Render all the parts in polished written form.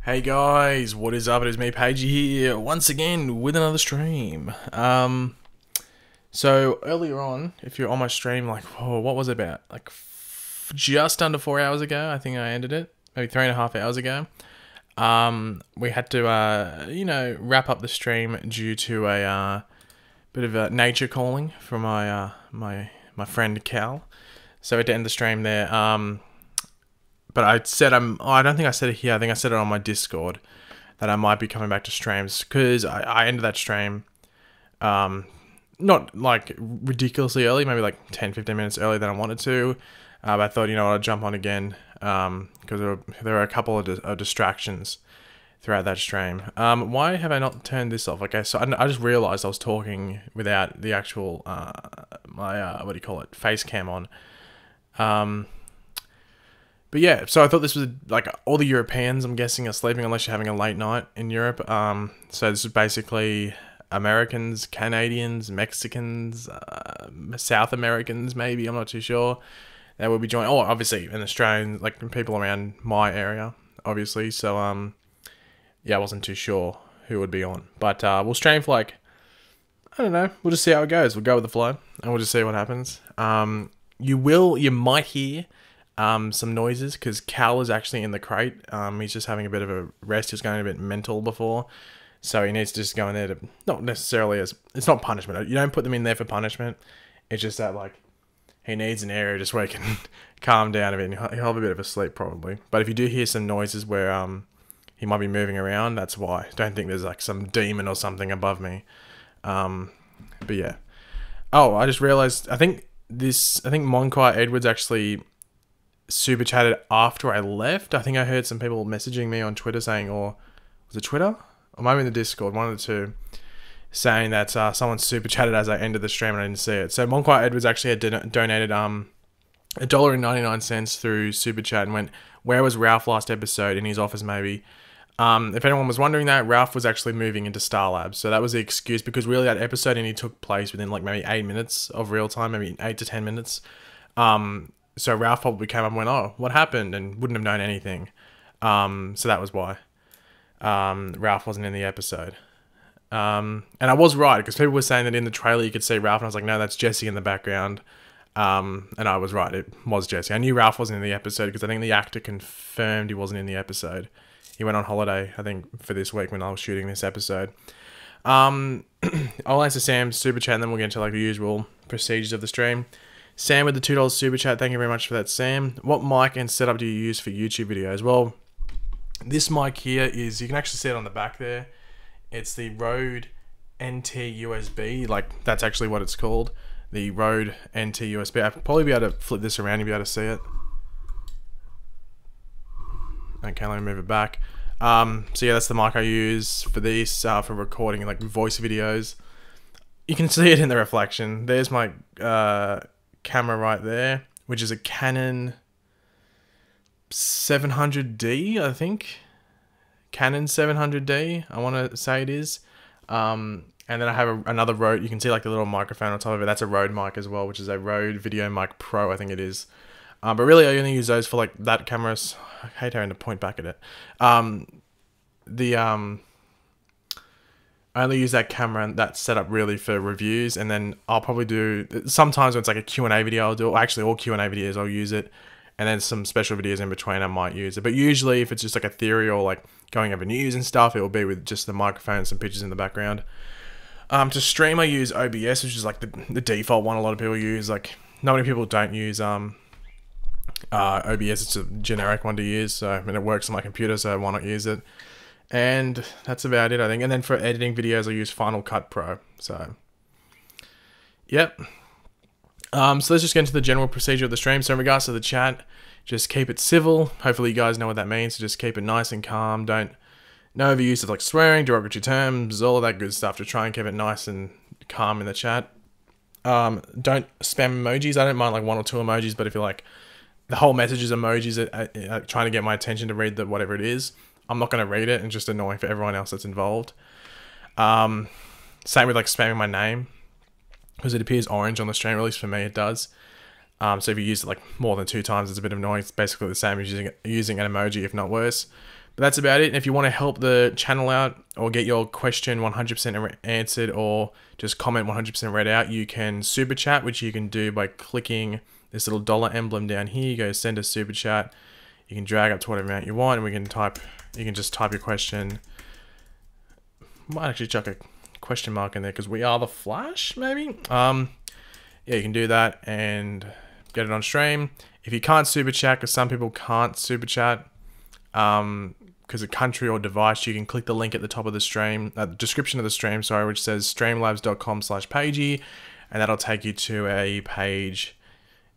Hey guys, what is up? It is me, Pagey here, once again with another stream. So earlier on, if you're on my stream, like, oh, what was it about? Like, just under 4 hours ago, I think I ended it. Maybe 3.5 hours ago. We had to, wrap up the stream due to a bit of a nature calling from my friend Cal. So we had to end the stream there. But I said I don't think I said it here. I think I said it on my Discord that I might be coming back to streams because I ended that stream, not like ridiculously early, maybe like 10-15 minutes earlier than I wanted to. But I thought, you know what, I'd jump on again because there were a couple of distractions throughout that stream. Why have I not turned this off? Okay, so I just realized I was talking without the actual my what do you call it, face cam on. But yeah, so I thought this was like all the Europeans, I'm guessing, are sleeping unless you're having a late night in Europe. So this is basically Americans, Canadians, Mexicans, South Americans, maybe, I'm not too sure. They will be joining. Oh, obviously, and Australians, like people around my area, obviously. So, yeah, I wasn't too sure who would be on. But we'll stream for like, I don't know, we'll just see how it goes. We'll go with the flow and we'll just see what happens. You might hear some noises because Cal is actually in the crate. He's just having a bit of a rest. He was going a bit mental before, so he needs to just go in there to, not necessarily as, it's not punishment. You don't put them in there for punishment. It's just that like he needs an area just where he can calm down a bit. And he'll have a bit of a sleep probably. But if you do hear some noises where he might be moving around, that's why. Don't think there's like some demon or something above me. But yeah. Oh, I just realized. I think Monquire Edwards actually super chatted after I left. I think I heard some people messaging me on Twitter saying, or was it Twitter? Or maybe in the Discord, one of the two, saying that someone super chatted as I ended the stream and I didn't see it. So Monquire Edwards actually had donated $1.99 through super chat and went, "Where was Ralph last episode? In his office maybe." If anyone was wondering that, Ralph was actually moving into Star Labs. So that was the excuse, because really that episode only took place within like maybe 8 minutes of real time, maybe 8 to 10 minutes. So Ralph probably came up and went, "Oh, what happened?" and wouldn't have known anything. So that was why Ralph wasn't in the episode. And I was right, because people were saying that in the trailer you could see Ralph, and I was like, no, that's Jesse in the background. And I was right, it was Jesse. I knew Ralph wasn't in the episode because I think the actor confirmed he wasn't in the episode. He went on holiday, I think, for this week when I was shooting this episode. I'll answer Sam's super chat and then we'll get into like the usual procedures of the stream. Sam with the $2 super chat, thank you very much for that, Sam. What mic and setup do you use for YouTube videos? Well, this mic here is, you can actually see it on the back there. It's the Rode NT USB, like that's actually what it's called. The Rode NT USB. I'll probably be able to flip this around and be able to see it. Okay, let me move it back. So yeah, that's the mic I use for this, for recording like voice videos. You can see it in the reflection. There's my camera right there, which is a Canon 700D, I think. Canon 700D, I want to say it is. And then I have another Rode. You can see like the little microphone on top of it. That's a Rode mic as well, which is a Rode Video Mic Pro, I think it is. But really, I only use those for like that cameras. I hate having to point back at it. I only use that camera and that setup really for reviews, and then I'll probably do, sometimes when it's like a Q&A video I'll do it. Actually, all Q&A videos I'll use it, and then some special videos in between I might use it. But usually if it's just like a theory or like going over news and stuff, it will be with just the microphone and some pictures in the background. To stream I use OBS, which is like the default one a lot of people use. Like, not many people don't use OBS, it's a generic one to use, so, and it works on my computer, so why not use it? And that's about it, I think. And then for editing videos, I use Final Cut Pro. So, yep. So let's just get into the general procedure of the stream. So in regards to the chat, just keep it civil. Hopefully you guys know what that means. So just keep it nice and calm. No overuse of like swearing, derogatory terms, all of that good stuff. To try and keep it nice and calm in the chat. Don't spam emojis. I don't mind like 1 or 2 emojis, but if you're like, the whole message is emojis trying to get my attention to read whatever it is, I'm not going to read it, and just annoying for everyone else that's involved. Same with like spamming my name, because it appears orange on the stream, or at least for me it does. So if you use it like more than 2 times, it's a bit annoying. It's basically the same as using an emoji, if not worse. But that's about it. And if you want to help the channel out or get your question 100% answered or just comment 100% read out, you can super chat, which you can do by clicking this little dollar emblem down here. You go send a super chat. You can drag up to whatever amount you want, and you can just type your question. Might actually chuck a question mark in there because we are the Flash, maybe? Yeah, you can do that and get it on stream. If you can't super chat, because some people can't super chat, because of country or device, you can click the link at the top of the stream, description of the stream, sorry, which says streamlabs.com/Pagey, and that'll take you to a page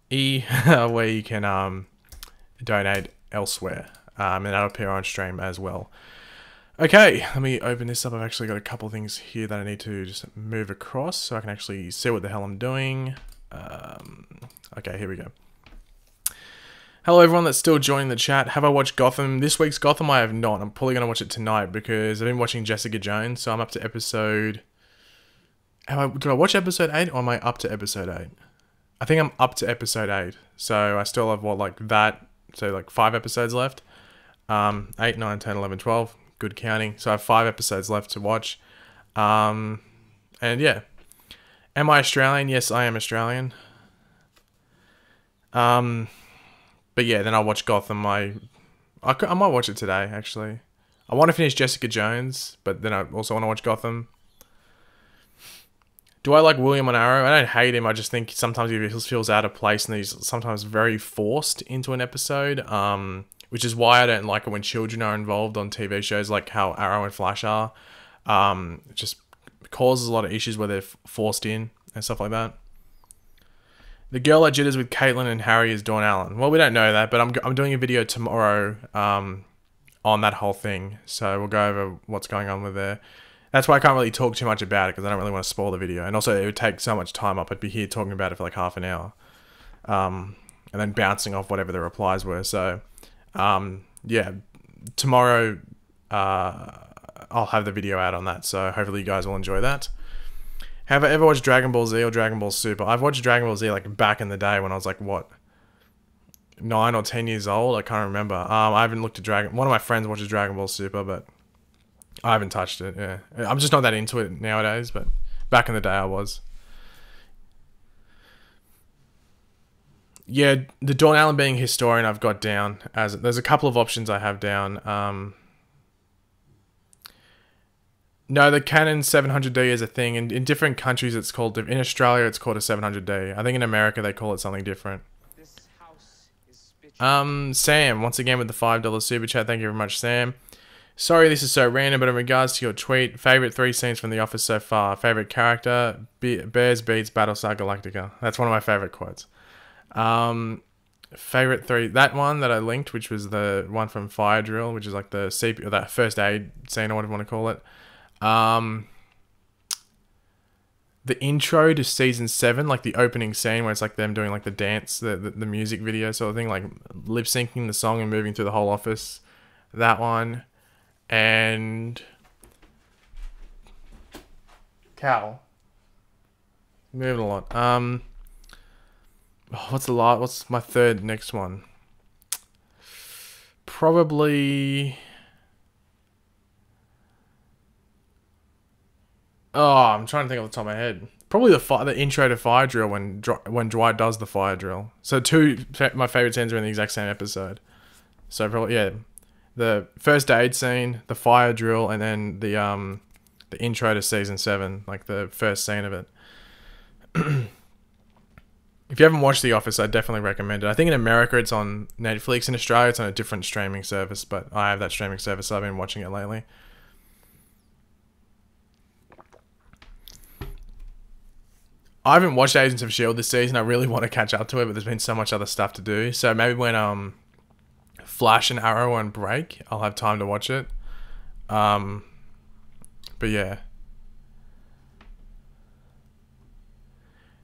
where you can donate elsewhere, and that'll appear on stream as well. Okay, let me open this up. I've actually got a couple of things here that I need to just move across so I can actually see what the hell I'm doing. Okay, here we go. Hello everyone that's still joining the chat. Have I watched Gotham? This week's Gotham I have not. I'm probably going to watch it tonight because I've been watching Jessica Jones, so I'm up to episode... Did I watch episode 8 or am I up to episode 8? I think I'm up to episode 8. So I still have, what, like that? So like 5 episodes left. 8, 9, 10, 11, 12. Good counting. So I have 5 episodes left to watch. And yeah. Am I Australian? Yes, I am Australian. But yeah, then I'll watch Gotham. I might watch it today, actually. I want to finish Jessica Jones, but then I also want to watch Gotham. Do I like William on Arrow? I don't hate him. I just think sometimes he feels out of place and he's sometimes very forced into an episode. Which is why I don't like it when children are involved on TV shows like how Arrow and Flash are. It just causes a lot of issues where they're forced in and stuff like that. The girl that jitters with Caitlin and Harry is Dawn Allen. Well, we don't know that, but I'm doing a video tomorrow on that whole thing. So we'll go over what's going on with there. That's why I can't really talk too much about it because I don't really want to spoil the video. And also it would take so much time up. I'd be here talking about it for like half an hour. And then bouncing off whatever the replies were. So, yeah, tomorrow I'll have the video out on that. So hopefully you guys will enjoy that. Have I ever watched Dragon Ball Z or Dragon Ball Super? I've watched Dragon Ball Z like back in the day when I was like, what, 9 or 10 years old? I can't remember. I haven't looked at Dragon... One of my friends watches Dragon Ball Super, but I haven't touched it, yeah. I'm just not that into it nowadays, but back in the day I was. Yeah, the Dawn Allen being historian I've got down. There's a couple of options I have down. No, the Canon 700D is a thing. In different countries it's called... In Australia it's called a 700D. I think in America they call it something different. Sam, once again with the $5 super chat. Thank you very much, Sam. Sorry this is so random, but in regards to your tweet, favourite 3 scenes from The Office so far. Favourite character, Bears beats Battlestar Galactica. That's one of my favourite quotes. Favourite 3, that one that I linked, which was the one from Fire Drill, which is like the CP, or that first aid scene or whatever you want to call it. The intro to season 7, like the opening scene where it's like them doing like the dance, the music video sort of thing, like lip syncing the song and moving through the whole office. That one. And Cal. Moving a lot. What's my third next one? Probably... Oh, I'm trying to think off the top of my head. Probably the intro to Fire Drill when Dwight does the fire drill. So my favorite scenes are in the exact same episode. So probably, yeah, the first aid scene, the fire drill, and then the intro to season 7, like the first scene of it. If you haven't watched The Office, I definitely recommend it. I think in America it's on Netflix. In Australia it's on a different streaming service, but I have that streaming service, so I've been watching it lately. I haven't watched Agents of S.H.I.E.L.D. this season. I really want to catch up to it, but there's been so much other stuff to do. So maybe when Flash and Arrow on break, I'll have time to watch it. But yeah.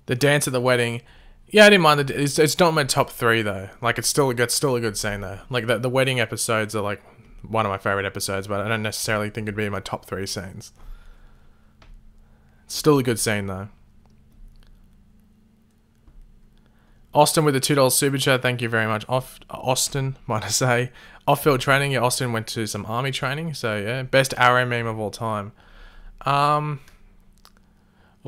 The dance at the wedding. Yeah, I didn't mind. It's not my top 3 though. Like it's still a good scene though. Like the wedding episodes are like one of my favorite episodes, but I don't necessarily think it'd be in my top 3 scenes. It's still a good scene though. Austin with the $2 super chat. Thank you very much. Austin, might I say. Off-field training. Yeah, Austin went to some army training. So, yeah. Best arrow meme of all time. Well,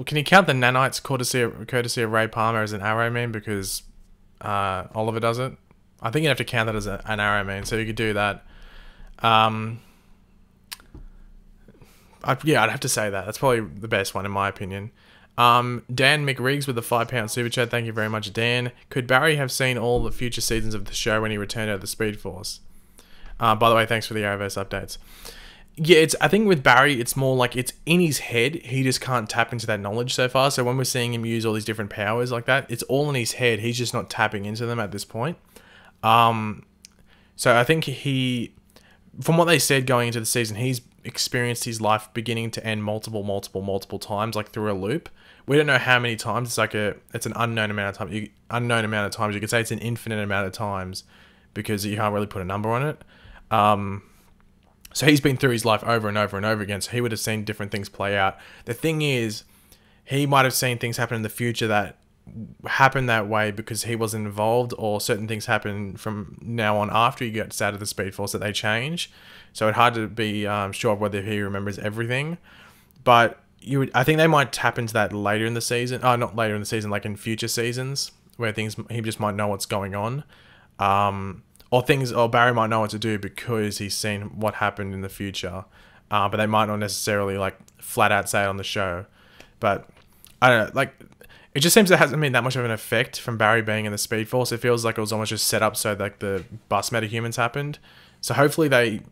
can you count the nanites courtesy of Ray Palmer as an arrow meme? Because Oliver does it. I think you have to count that as an arrow meme. So you could do that. I'd have to say that. That's probably the best one in my opinion. Dan McRiggs with the £5 super chat. Thank you very much, Dan. Could Barry have seen all the future seasons of the show when he returned out of the Speed Force? By the way, thanks for the Arrowverse updates. Yeah, I think with Barry, it's more like it's in his head. He just can't tap into that knowledge so far. So when we're seeing him use all these different powers like that, it's all in his head. He's just not tapping into them at this point. So I think from what they said going into the season, he's experienced his life beginning to end multiple times, like through a loop. We don't know how many times. It's an unknown amount of time. Unknown amount of times. You could say it's an infinite amount of times because you can't really put a number on it. So he's been through his life over and over and over again. So he would have seen different things play out. The thing is, he might have seen things happen in the future that happen that way because he wasn't involved, or certain things happen from now on after he gets out of the Speed Force that they change. So it's hard to be sure of whether he remembers everything. But I think they might tap into that later in the season. Not later in the season, like in future seasons where he just might know what's going on. Or Barry might know what to do because he's seen what happened in the future. But they might not necessarily like flat out say it on the show. But I don't know, like it just seems it hasn't been that much of an effect from Barry being in the Speed Force. It feels like it was almost just set up so like the bus metahumans happened. So hopefully they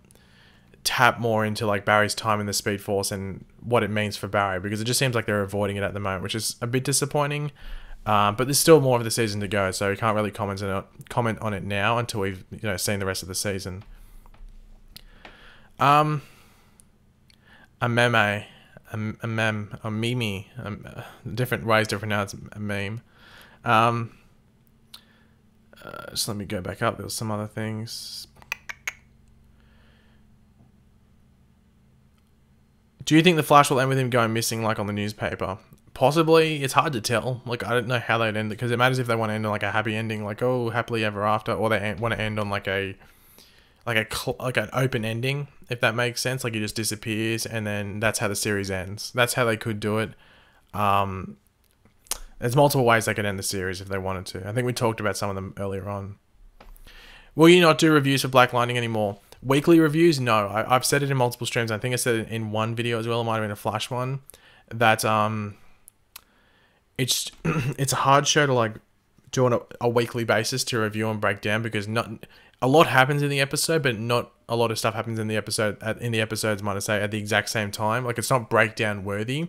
tap more into like Barry's time in the Speed Force and what it means for Barry, because it just seems like they're avoiding it at the moment, which is a bit disappointing. But there's still more of the season to go, so we can't really comment on it now until we've seen the rest of the season. A meme, a meme, different ways to pronounce a meme. Just let me go back up. There was some other things. Do you think the Flash will end with him going missing like on the newspaper? Possibly. It's hard to tell. Like, I don't know how they'd end it, because it matters if they want to end on like a happy ending, like, oh, happily ever after, or they want to end on like an open ending, if that makes sense. Like, he just disappears and then that's how the series ends. That's how they could do it. There's multiple ways they could end the series if they wanted to. I think we talked about some of them earlier on. Will you not do reviews for Black Lightning anymore? Weekly reviews? No. I've said it in multiple streams. I think I said it in one video as well. It might have been a Flash one. That it's a hard show to like do on a weekly basis to review and break down, because not a lot happens in the episode, but not a lot of stuff happens in the episodes, might I say, at the exact same time. Like, it's not breakdown worthy.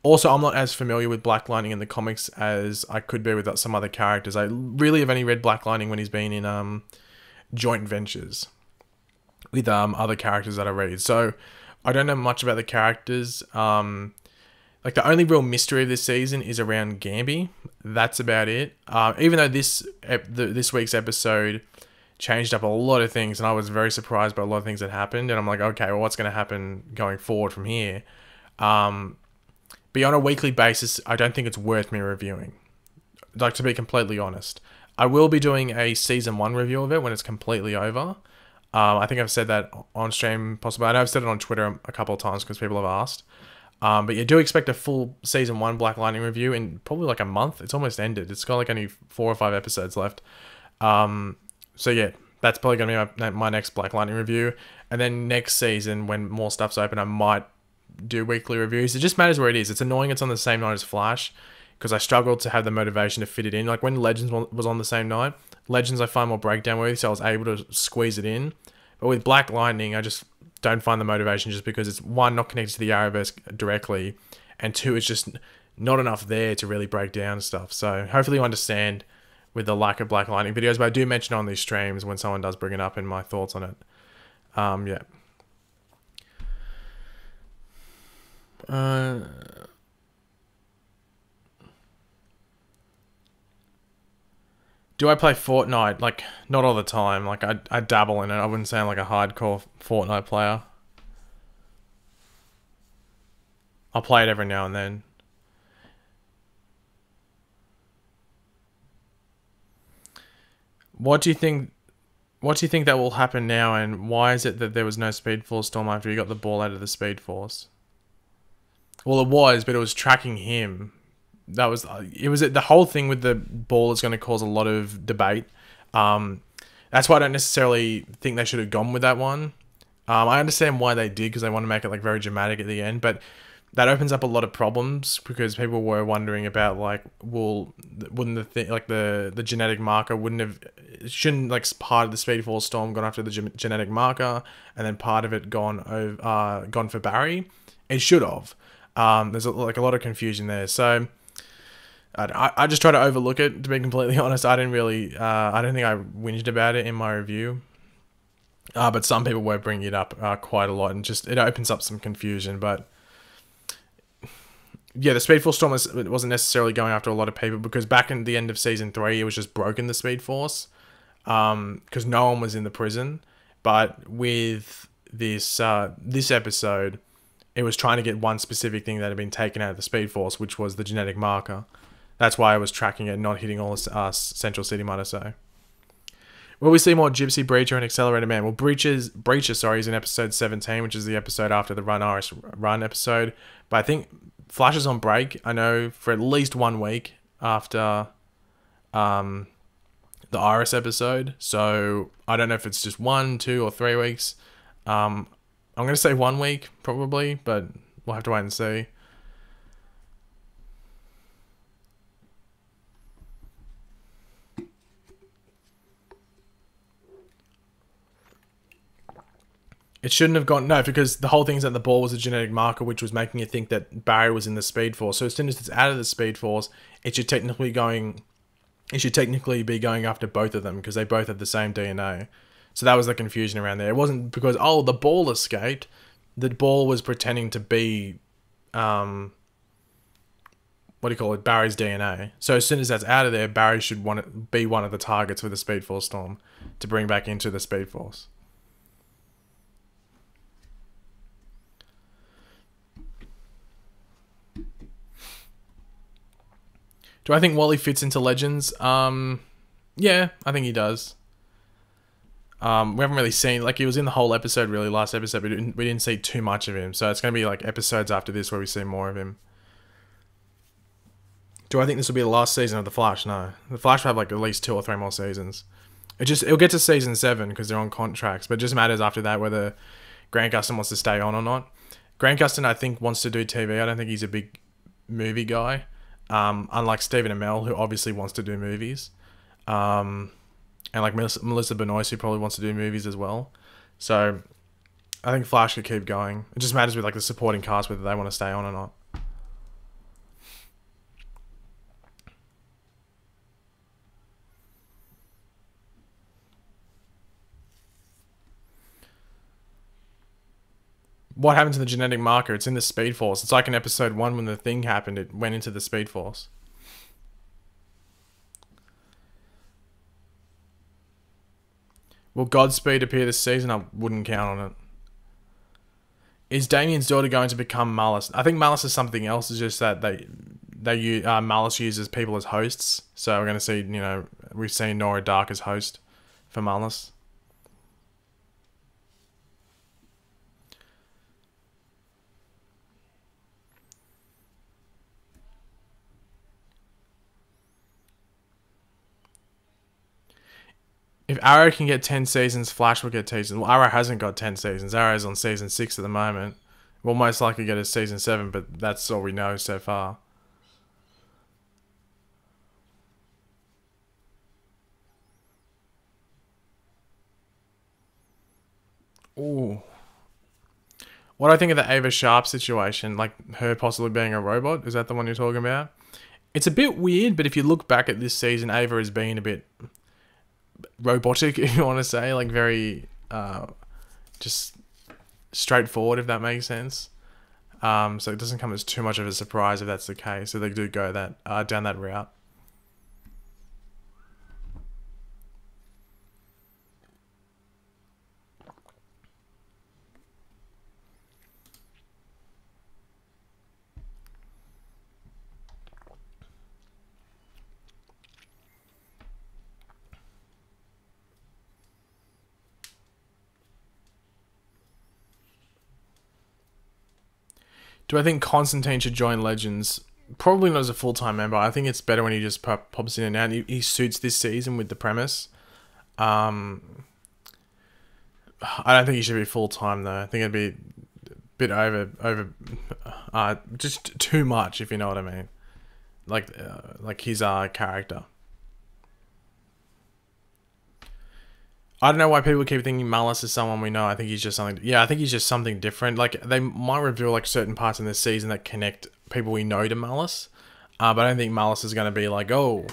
Also, I'm not as familiar with Black Lightning in the comics as I could be with some other characters. I really have only read Black Lightning when he's been in joint ventures with other characters that I read. So I don't know much about the characters. Like, the only real mystery of this season is around Gamby. That's about it. Even though this week's episode changed up a lot of things, and I was very surprised by a lot of things that happened, and I'm like, okay, well, what's going to happen going forward from here? But on a weekly basis, I don't think it's worth me reviewing. Like, to be completely honest. I will be doing a season 1 review of it when it's completely over. I think I've said that on stream, possibly. I know I've said it on Twitter a couple of times because people have asked. But you do expect a full season 1 Black Lightning review in probably like a month. It's almost ended. It's got like only 4 or 5 episodes left. So yeah, that's probably going to be my next Black Lightning review. And then next season, when more stuff's open, I might do weekly reviews. It just matters where it is. It's annoying it's on the same night as Flash, because I struggled to have the motivation to fit it in. Like, when Legends was on the same night, Legends I find more breakdown worthy, so I was able to squeeze it in. But with Black Lightning, I just don't find the motivation, just because it's, one, not connected to the Arrowverse directly, and 2, it's just not enough there to really break down stuff. So hopefully you understand with the lack of Black Lightning videos, but I do mention it on these streams when someone does bring it up and my thoughts on it. Yeah. Do I play Fortnite? Like, not all the time. Like, I dabble in it. I wouldn't say I'm like a hardcore Fortnite player. I'll play it every now and then. What do you think? What do you think that will happen now, and why is it that there was no Speed Force storm after he got the ball out of the Speed Force? Well, it was, but it was tracking him. That was it. Was it the whole thing with the ball is going to cause a lot of debate. Um, that's why I don't necessarily think they should have gone with that one. I understand why they did because they want to make it like very dramatic at the end, but that opens up a lot of problems because people were wondering about like, well, wouldn't the thing like the genetic marker wouldn't have shouldn't like part of the Speed Force storm gone after the genetic marker and then part of it gone for Barry? It should have. There's like a lot of confusion there, so. I just try to overlook it. To be completely honest, I didn't really. I don't think I whinged about it in my review. But some people were bringing it up quite a lot, and just it opens up some confusion. But yeah, the Speed Force storm wasn't necessarily going after a lot of people because back in the end of season 3, it was just broken the Speed Force because no one was in the prison. But with this episode, it was trying to get one specific thing that had been taken out of the Speed Force, which was the genetic marker. That's why I was tracking it, not hitting all Central City, might I say. Will we see more Gypsy, Breacher, and Accelerator Man? Well, Breacher, is in episode 17, which is the episode after the Run Iris Run episode. But I think Flash is on break, I know, for at least 1 week after the Iris episode. So I don't know if it's just 1, 2, or 3 weeks. I'm going to say 1 week, probably, but we'll have to wait and see. It shouldn't have gone... No, because the whole thing is that the ball was a genetic marker, which was making you think that Barry was in the Speed Force. So as soon as it's out of the Speed Force, it should technically be going after both of them because they both have the same DNA. So that was the confusion around there. It wasn't because, oh, the ball escaped. The ball was pretending to be... what do you call it? Barry's DNA. So as soon as that's out of there, Barry should be one of the targets for the Speed Force storm to bring back into the Speed Force. Do I think Wally fits into Legends? Yeah, I think he does. We haven't really seen... Like, he was in the whole episode, really, last episode. We didn't see too much of him. So it's going to be, like, episodes after this where we see more of him. Do I think this will be the last season of The Flash? No. The Flash will have, like, at least 2 or 3 more seasons. It'll get to season 7 because they're on contracts. But it just matters after that whether Grant Gustin wants to stay on or not. Grant Gustin, I think, wants to do TV. I don't think he's a big movie guy. Unlike Stephen Amell, who obviously wants to do movies. And like Melissa Benoist, who probably wants to do movies as well. So I think Flash could keep going. It just matters with like the supporting cast whether they want to stay on or not. What happened to the genetic marker? It's in the Speed Force. It's like in episode 1 when the thing happened, it went into the Speed Force. Will Godspeed appear this season? I wouldn't count on it. Is Damien's daughter going to become Mallus? I think Mallus is something else. It's just that Mallus uses people as hosts. So we're going to see, we've seen Nora Dark as host for Mallus. If Arrow can get 10 seasons, Flash will get 10 seasons. Well, Arrow hasn't got 10 seasons. Arrow's on season 6 at the moment. We'll most likely get a season 7, but that's all we know so far. Ooh. What do I think of the Ava Sharp situation? Like, her possibly being a robot? Is that the one you're talking about? It's a bit weird, but if you look back at this season, Ava has been a bit... robotic, if you want to say, like very just straightforward, if that makes sense. So it doesn't come as too much of a surprise if that's the case. So they do go that down that route. Do I think Constantine should join Legends? Probably not as a full-time member. I think it's better when he just pops in and out. He suits this season with the premise. I don't think he should be full-time though. I think it'd be a bit just too much, if you know what I mean. Like his character. I don't know why people keep thinking Mallus is someone we know. I think he's just something. Yeah, I think he's just something different. Like they might reveal like certain parts in this season that connect people we know to Mallus, but I don't think Mallus is going to be like, oh,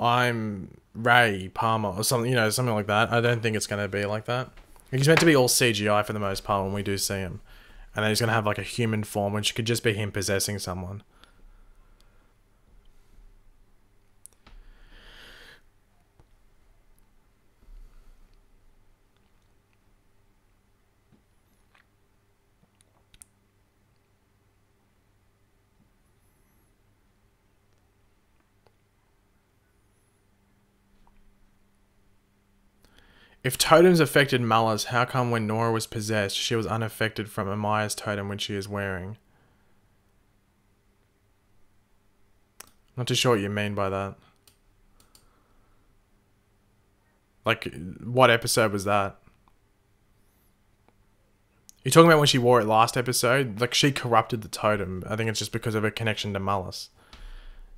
I'm Ray Palmer or something. You know, something like that. I don't think it's going to be like that. He's meant to be all CGI for the most part when we do see him, and then he's going to have like a human form, which could just be him possessing someone. If totems affected Mallus, how come when Nora was possessed, she was unaffected from Amaya's totem when she is wearing? Not too sure what you mean by that. Like, what episode was that? You're talking about when she wore it last episode? Like, she corrupted the totem. I think it's just because of her connection to Mallus.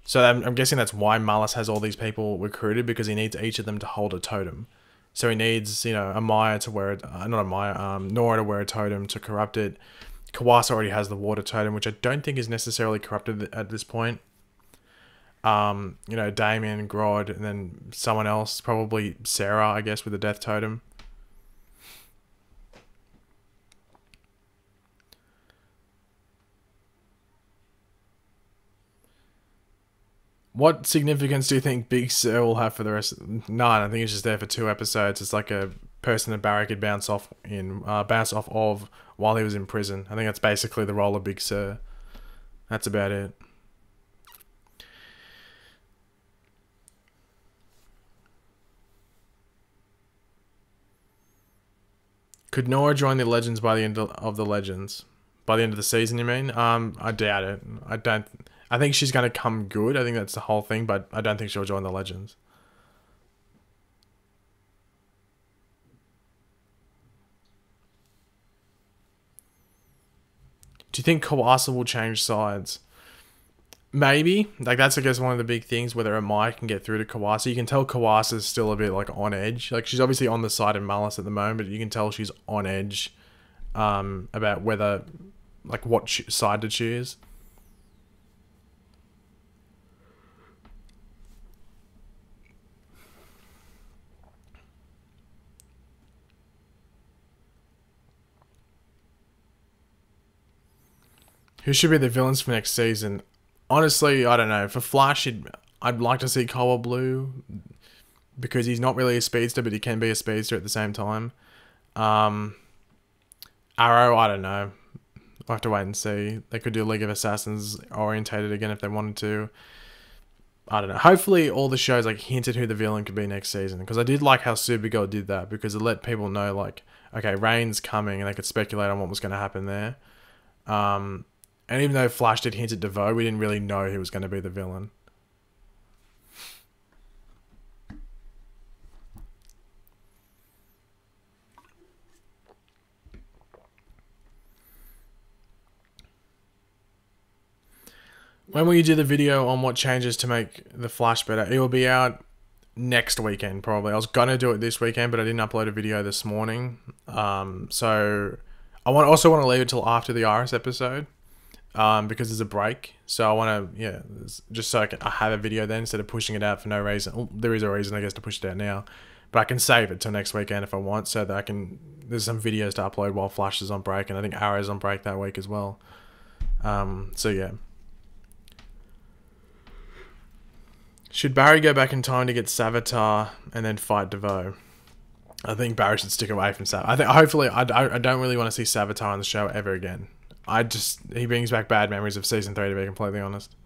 So I'm guessing that's why Mallus has all these people recruited, because he needs each of them to hold a totem. So he needs, you know, Amaya to wear it, not Amaya, Nora to wear a totem to corrupt it. Kawasa already has the water totem, which I don't think is necessarily corrupted at this point. You know, Damien, Grodd, and then someone else, probably Sarah, I guess, with the death totem. What significance do you think Big Sir will have for the rest? None. I think it's just there for 2 episodes. It's like a person that Barry could bounce off of while he was in prison. I think that's basically the role of Big Sir. That's about it. Could Nora join the Legends by the end of the Legends? By the end of the season, you mean? I doubt it. I think she's going to come good. I think that's the whole thing, but I don't think she'll join the Legends. Do you think Kawasa will change sides? Maybe. Like, that's, I guess, one of the big things, whether Amaya can get through to Kawasa. You can tell Kawasa's still a bit, like, on edge. Like, she's obviously on the side of Mallus at the moment, but you can tell she's on edge about whether, like, what side to choose. Who should be the villains for next season? Honestly, I don't know. For Flash, I'd like to see Color Blue, because he's not really a speedster, but he can be a speedster at the same time. Arrow, I don't know. I'll have to wait and see. They could do League of Assassins orientated again if they wanted to. I don't know. Hopefully all the shows like hinted who the villain could be next season, because I did like how Supergirl did that, because it let people know, like, okay, Rain's coming, and they could speculate on what was going to happen there. And even though Flash did hint at DeVoe, we didn't really know he was going to be the villain. When will you do the video on what changes to make the Flash better? It will be out next weekend, probably. I was going to do it this weekend, but I didn't upload a video this morning. So I also want to leave it till after the Iris episode. Because there's a break, so I want to, just so I have a video then instead of pushing it out for no reason. Well, there is a reason, I guess, to push it out now, but I can save it till next weekend if I want, so that there's some videos to upload while Flash is on break, and I think Arrow's on break that week as well. So yeah. Should Barry go back in time to get Savitar and then fight DeVoe? I think Barry should stick away from Savitar. Hopefully, I don't really want to see Savitar on the show ever again. He brings back bad memories of season 3, to be completely honest.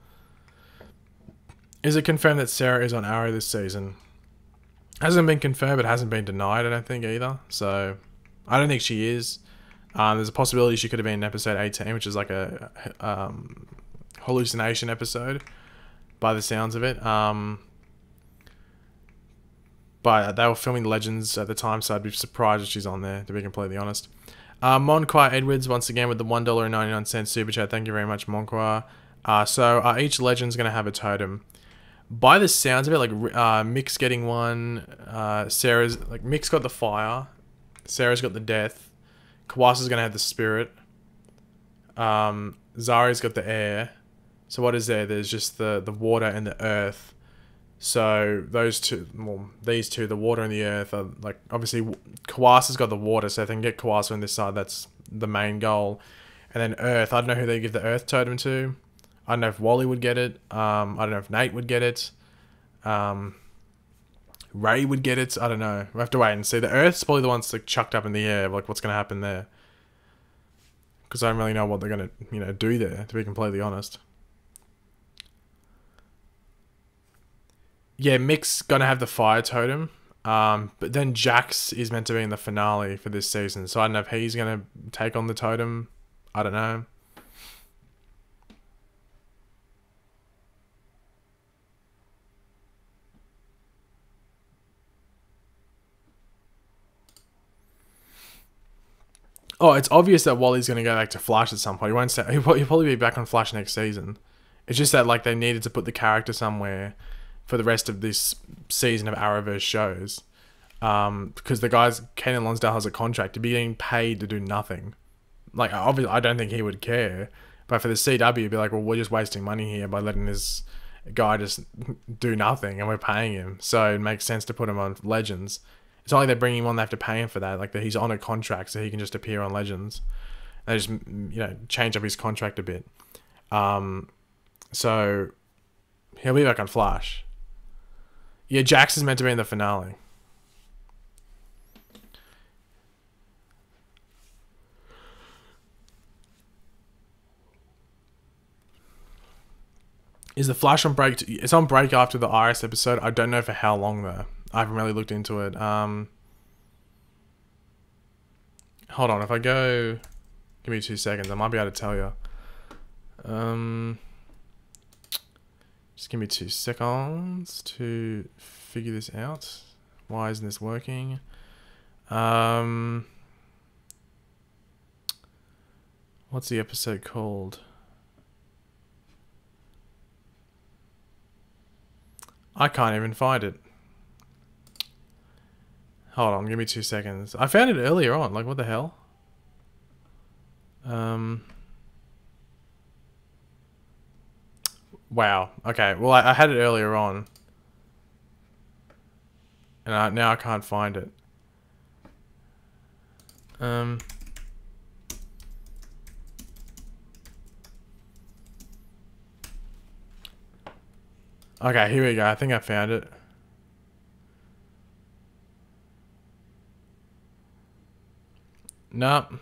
Is it confirmed that Sarah is on Arrow this season? Hasn't been confirmed, but hasn't been denied, I don't think, either. So, I don't think she is. There's a possibility she could have been in episode 18, which is like a hallucination episode, by the sounds of it. But they were filming Legends at the time, so I'd be surprised if she's on there, to be completely honest. Monquar Edwards, once again, with the $1.99 super chat. Thank you very much, Monquar. So each Legend's going to have a totem. By the sounds of it, like Mick's getting one. Sarah's, like, Mick's got the fire. Sarah's got the death. Kawasa's going to have the spirit. Zari's got the air. So what is there? There's just the water and the earth. So those two, well, these two, the water and the earth, are like, obviously Kawasa's got the water, so if they can get Kawasa on this side, that's the main goal. And then earth, I don't know who they give the earth totem to. I don't know if Wally would get it. I don't know if Nate would get it. Ray would get it. I don't know. We'll have to wait and see. The earth's probably the one's like chucked up in the air. Like, what's going to happen there? Because I don't really know what they're going to, do there, to be completely honest. Yeah, Mick's going to have the fire totem. But then Jax is meant to be in the finale for this season. So I don't know if he's going to take on the totem. I don't know. Oh, it's obvious that Wally's going to go back to Flash at some point. He won't stay, he'll probably be back on Flash next season. It's just that, like, they needed to put the character somewhere for the rest of this season of Arrowverse shows. Because the guy's, Kenan Lonsdale has a contract to be getting paid to do nothing. Like, obviously, I don't think he would care. But for the CW, it'd be like, well, we're just wasting money here by letting this guy just do nothing and we're paying him. So it makes sense to put him on Legends. It's not like they're bringing him on, they have to pay him for that. Like, he's on a contract, so he can just appear on Legends. They just, change up his contract a bit. So he'll be back on Flash. Yeah, Jax is meant to be in the finale. Is the Flash on break? It's on break after the Iris episode. I don't know for how long, though. I haven't really looked into it. Hold on, if I go... Give me 2 seconds, I might be able to tell you. Just give me 2 seconds to figure this out. Why isn't this working? What's the episode called? I can't even find it. Hold on, give me 2 seconds. I found it earlier on. Like, what the hell? Wow. Okay. Well, I had it earlier on. And now I can't find it. Okay, here we go. I think I found it. Nope.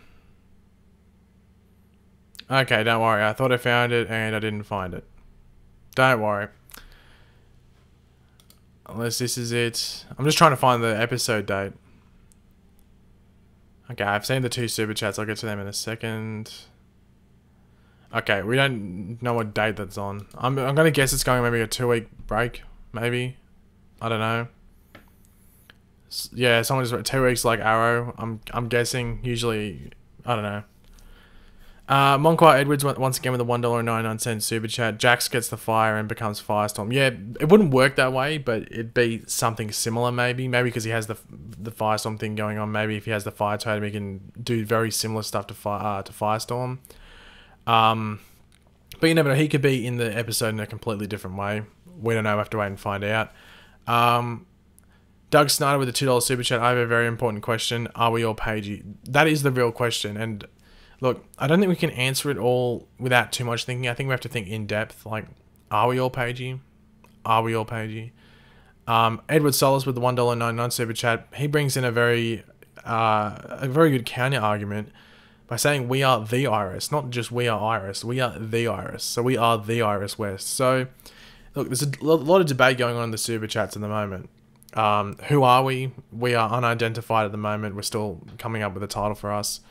Okay, don't worry. I thought I found it and I didn't find it. Don't worry. Unless this is it. I'm just trying to find the episode date. Okay, I've seen the 2 super chats. I'll get to them in a second. Okay, we don't know what date that's on. I'm gonna guess it's going maybe a 2-week break. Maybe. I don't know. Yeah, someone just wrote 2 weeks like Arrow. I'm guessing. Usually, I don't know. Monquar Edwards once again with a $1.99 super chat. Jax gets the fire and becomes Firestorm. Yeah, it wouldn't work that way, but it'd be something similar maybe. Maybe because he has the Firestorm thing going on. Maybe if he has the fire totem, he can do very similar stuff to Firestorm. But you never know. He could be in the episode in a completely different way. We don't know. We have to wait and find out. Doug Snyder with a $2 super chat. I have a very important question. Are we all Pagey? That is the real question. And look, I don't think we can answer it all without too much thinking. I think we have to think in depth. Like, are we all Pagey? Are we all Pagey? Edward Solis with the $1.99 super chat. He brings in a very good counter argument by saying we are the Iris, not just we are Iris. We are the Iris. So we are the Iris West. So look, there's a lot of debate going on in the super chats at the moment. Who are we? We are unidentified at the moment. We're still coming up with a title for us.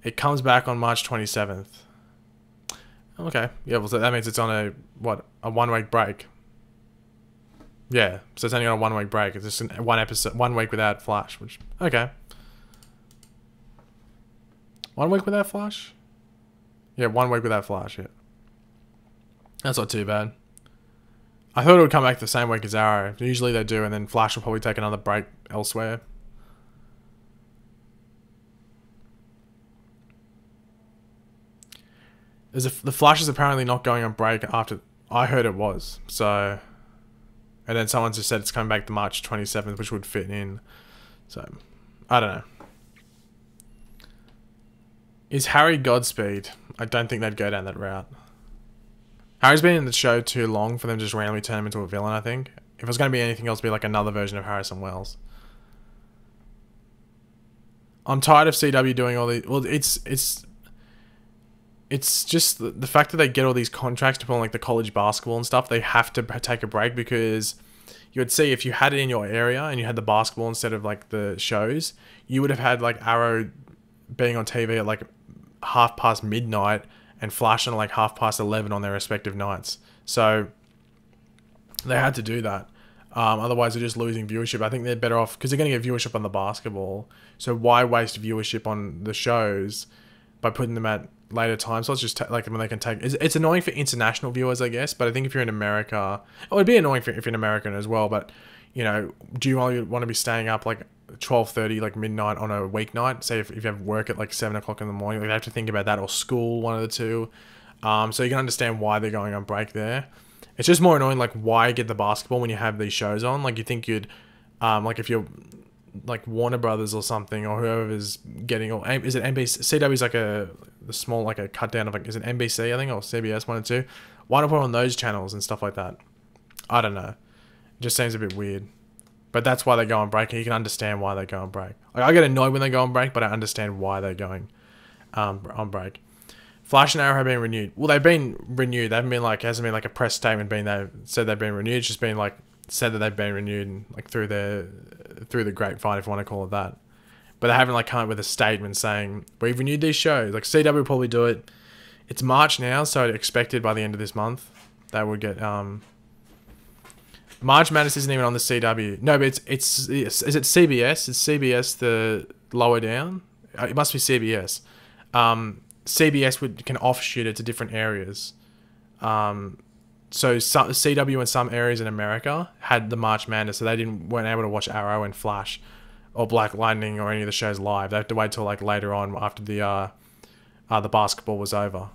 It comes back on March 27th. Okay. Yeah, well, so that means it's on a 1 week break. Yeah, so it's only on a 1 week break. It's just one episode, 1 week without Flash, which, okay. 1 week without Flash? Yeah, 1 week without Flash, yeah. That's not too bad. I thought it would come back the same week as Arrow. Usually they do, and then Flash will probably take another break elsewhere. The Flash is apparently not going on break after... I heard it was, so... And then someone just said it's coming back to March 27th, which would fit in. So, I don't know. Is Harry Godspeed? I don't think they'd go down that route. Harry's been in the show too long for them to just randomly turn him into a villain, I think. If it was going to be anything else, it'd be like another version of Harrison Wells. I'm tired of CW doing all these... Well, it's just the fact that they get all these contracts to put on like the college basketball and stuff. They have to take a break because you would see if you had it in your area and you had the basketball instead of like the shows, you would have had like Arrow being on TV at like midnight and Flash on like 11:30 on their respective nights. So they had to do that. Otherwise they're just losing viewership. I think they're better off because they're going to get viewership on the basketball. So why waste viewership on the shows by putting them at later times? So let's just like when they can take... It's annoying for international viewers, I guess, but I think if you're in America... Oh, it'd be annoying if you're an American as well, but, you know, do you only want to be staying up like 12:30, like midnight on a weeknight? Say if you have work at like 7 o'clock in the morning, you have to think about that, or school, one of the two. So you can understand why they're going on break there. It's just more annoying, like, why get the basketball when you have these shows on? Like, you think you'd... like, if you're... like Warner Brothers or something, or whoever's getting... Or is it NBC? CW's like the small, like a cut down of like... Is it NBC, I think, or CBS, one or two? Why not put on those channels and stuff like that? I don't know. It just seems a bit weird. But that's why they go on break, and you can understand why they go on break. Like, I get annoyed when they go on break, but I understand why they're going on break. Flash and Arrow have been renewed. Well, they've been renewed. They haven't been like... Hasn't been like a press statement being they said they've been renewed. It's just been like... Said that they've been renewed and like through the grapevine, if you want to call it that. But they haven't like come up with a statement saying we've renewed these shows. Like CW will probably do it. It's March now, so I'd expected by the end of this month they would get March Madness isn't even on the CW. No, but is it CBS? Is CBS the lower down? It must be CBS. CBS can offshoot it to different areas. So CW in some areas in America had the March Madness, so they weren't able to watch Arrow and Flash or Black Lightning or any of the shows live. They have to wait till like later on after the basketball was over.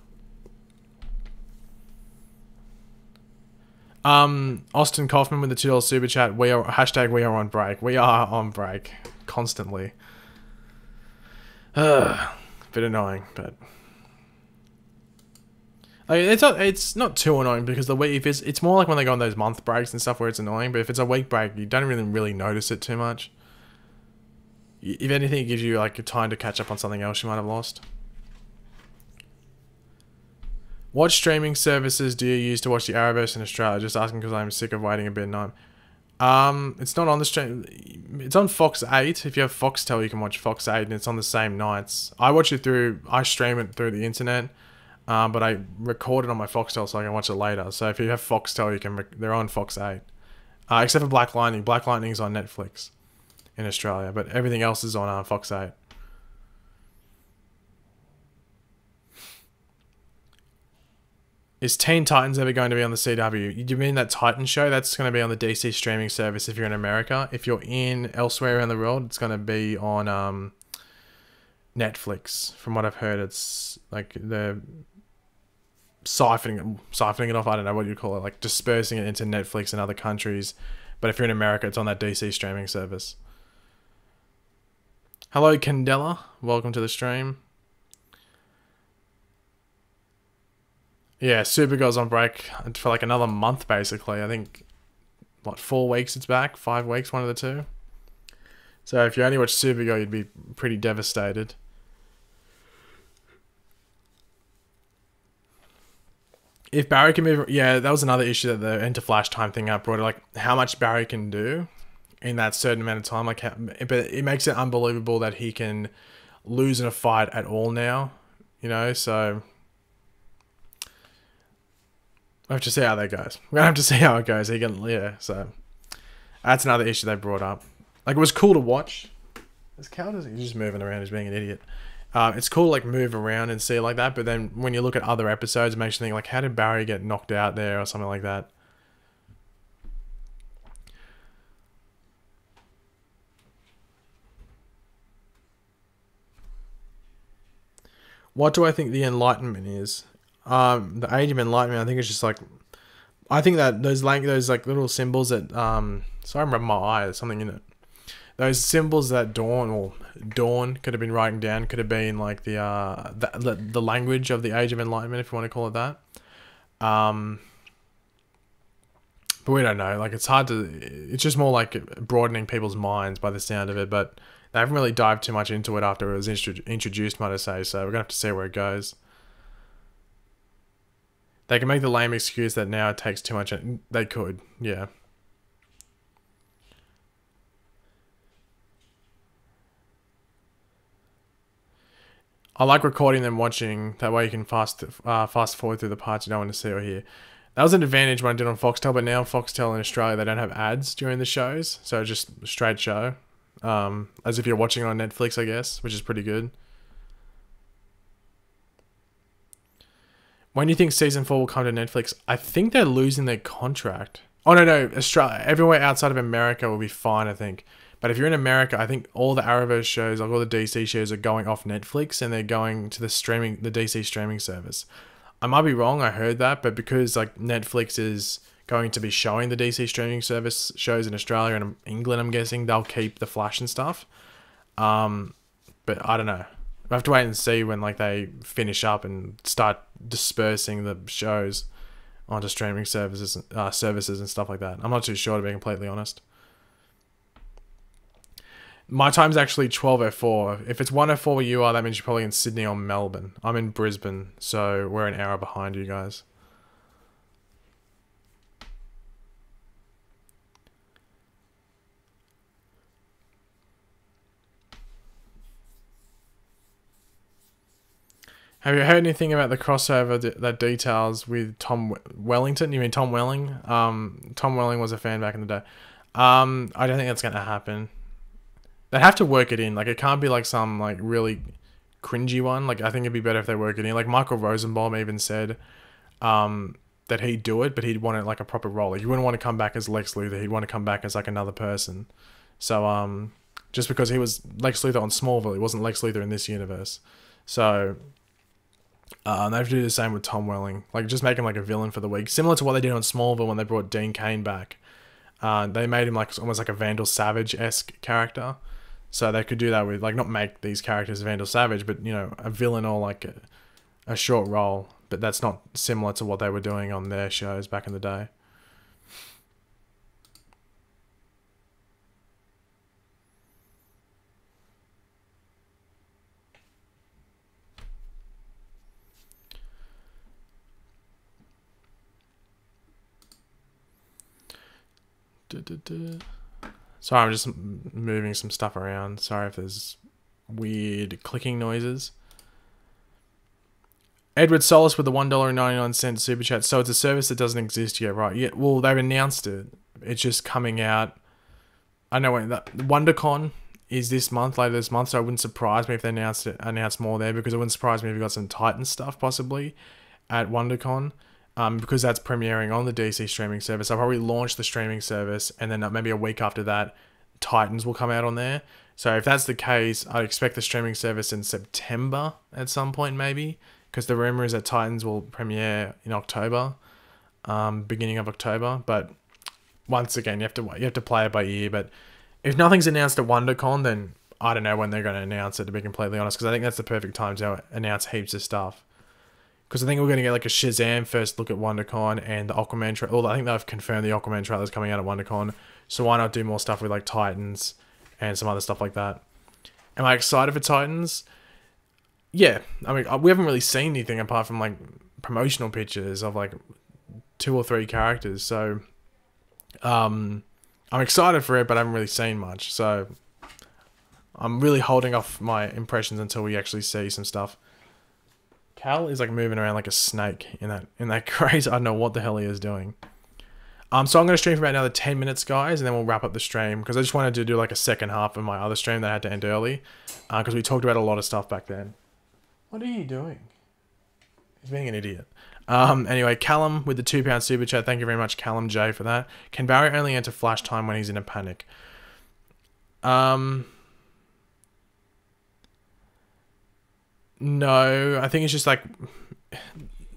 Austin Kaufman with the $2 super chat. We are on break. We are on break constantly. Bit annoying, but. Like, it's not too annoying because the week it's more like when they go on those month breaks and stuff where it's annoying. But if it's a week break, you don't really notice it too much. If anything, it gives you like a time to catch up on something else you might have lost. What streaming services do you use to watch the Arrowverse in Australia? Just asking because I'm sick of waiting a bit of time. It's not on the stream. It's on Fox 8. If you have Foxtel, you can watch Fox 8, and it's on the same nights. I stream it through the internet. But I record it on my Foxtel so I can watch it later. So if you have Foxtel, they're on Fox 8. Except for Black Lightning. Black Lightning's on Netflix in Australia, but everything else is on Fox 8. Is Teen Titans ever going to be on the CW? You mean that Titan show? That's going to be on the DC streaming service if you're in America. If you're elsewhere around the world, it's going to be on Netflix. From what I've heard, it's like they're siphoning it off. I don't know what you call it, like dispersing it into Netflix and other countries. But if you're in America, it's on that DC streaming service. Hello, Candela. Welcome to the stream. Yeah, Supergirl's on break for like another month, basically. I think, 4 weeks it's back? 5 weeks, one of the two. So if you only watch Supergirl, you'd be pretty devastated. If Barry can move... Yeah, that was another issue that the Enter Flash time thing up brought. Like, how much Barry can do in that certain amount of time. But it makes it unbelievable that he can... losing a fight at all now, you know, so we have to see how that goes. We're gonna have to see how it goes. So that's another issue they brought up. Like, it was cool to watch. This cow he's just moving around, he's being an idiot. It's cool to like move around and see it like that, but then when you look at other episodes, it makes you think like, how did Barry get knocked out there or something like that? What do I think the Enlightenment is? The Age of Enlightenment, I think it's just like, I think that those like little symbols that sorry, I remember my eye, there's something in it. Those symbols that Dawn could have been writing down could have been like the language of the Age of Enlightenment, if you want to call it that. But we don't know. Like, it's hard to. It's just more like broadening people's minds by the sound of it. But they haven't really dived too much into it after it was introduced, might I say. So we're gonna have to see where it goes. They can make the lame excuse that now it takes too much. They could, yeah. I like recording them watching. That way you can fast forward through the parts you don't want to see or hear. That was an advantage when I did on Foxtel, but now Foxtel in Australia, they don't have ads during the shows. So just a straight show. As if you're watching it on Netflix, I guess, which is pretty good. When do you think season 4 will come to Netflix? I think they're losing their contract. Oh, no. Australia, everywhere outside of America will be fine, I think. But if you're in America, I think all the Arrowverse shows, like all the DC shows, are going off Netflix and they're going to the DC streaming service. I might be wrong, I heard that, but because like Netflix is going to be showing the DC streaming service shows in Australia and England, I'm guessing they'll keep the Flash and stuff. But I don't know. I have to wait and see when like they finish up and start dispersing the shows onto streaming services and stuff like that. I'm not too sure, to be completely honest. My time's actually 12:04. If it's 1:04 where you are, that means you're probably in Sydney or Melbourne. I'm in Brisbane, so we're an hour behind you guys. Have you heard anything about the crossover that details with Tom Wellington? You mean Tom Welling? Tom Welling was a fan back in the day. I don't think that's going to happen. They have to work it in. Like, it can't be like some like really cringy one. Like, I think it'd be better if they work it in. Like, Michael Rosenbaum even said that he'd do it, but he'd want it like a proper role. Like, he wouldn't want to come back as Lex Luthor. He'd want to come back as like another person. So just because he was Lex Luthor on Smallville, he wasn't Lex Luthor in this universe. So they have to do the same with Tom Welling. Like, just make him like a villain for the week, similar to what they did on Smallville when they brought Dean Cain back. They made him like almost like a Vandal Savage-esque character. So they could do that with, like, not make these characters Vandal Savage, but, you know, a villain or, like, a short role. But that's not similar to what they were doing on their shows back in the day. Sorry, I'm just moving some stuff around. Sorry if there's weird clicking noises. Edward Solis with the $1.99 super chat. So it's a service that doesn't exist yet, right? Yeah, well, they've announced it. It's just coming out. I know when that WonderCon is this month, later this month, so it wouldn't surprise me if they announced more there, because it wouldn't surprise me if you got some Titan stuff possibly at WonderCon. Because that's premiering on the DC streaming service. I'll probably launch the streaming service, and then maybe a week after that, Titans will come out on there. So if that's the case, I'd expect the streaming service in September at some point, maybe, because the rumor is that Titans will premiere in October, beginning of October. But once again, you have to play it by ear. But if nothing's announced at WonderCon, then I don't know when they're going to announce it, to be completely honest, because I think that's the perfect time to announce heaps of stuff. Because I think we're going to get like a Shazam first look at WonderCon, and the Aquaman trailer. Well, I think they've confirmed the Aquaman trailer is coming out at WonderCon. So why not do more stuff with like Titans and some other stuff like that? Am I excited for Titans? Yeah. I mean, we haven't really seen anything apart from like promotional pictures of like 2 or 3 characters. So I'm excited for it, but I haven't really seen much. So I'm really holding off my impressions until we actually see some stuff. Cal is like moving around like a snake in that crate. I don't know what the hell he is doing. So I'm going to stream for about another 10 minutes, guys, and then we'll wrap up the stream, because I just wanted to do like a second half of my other stream that had to end early, because we talked about a lot of stuff back then. What are you doing? He's being an idiot. Anyway, Callum with the £2 super chat. Thank you very much, Callum J, for that. Can Barry only enter flash time when he's in a panic? No, I think it's just like,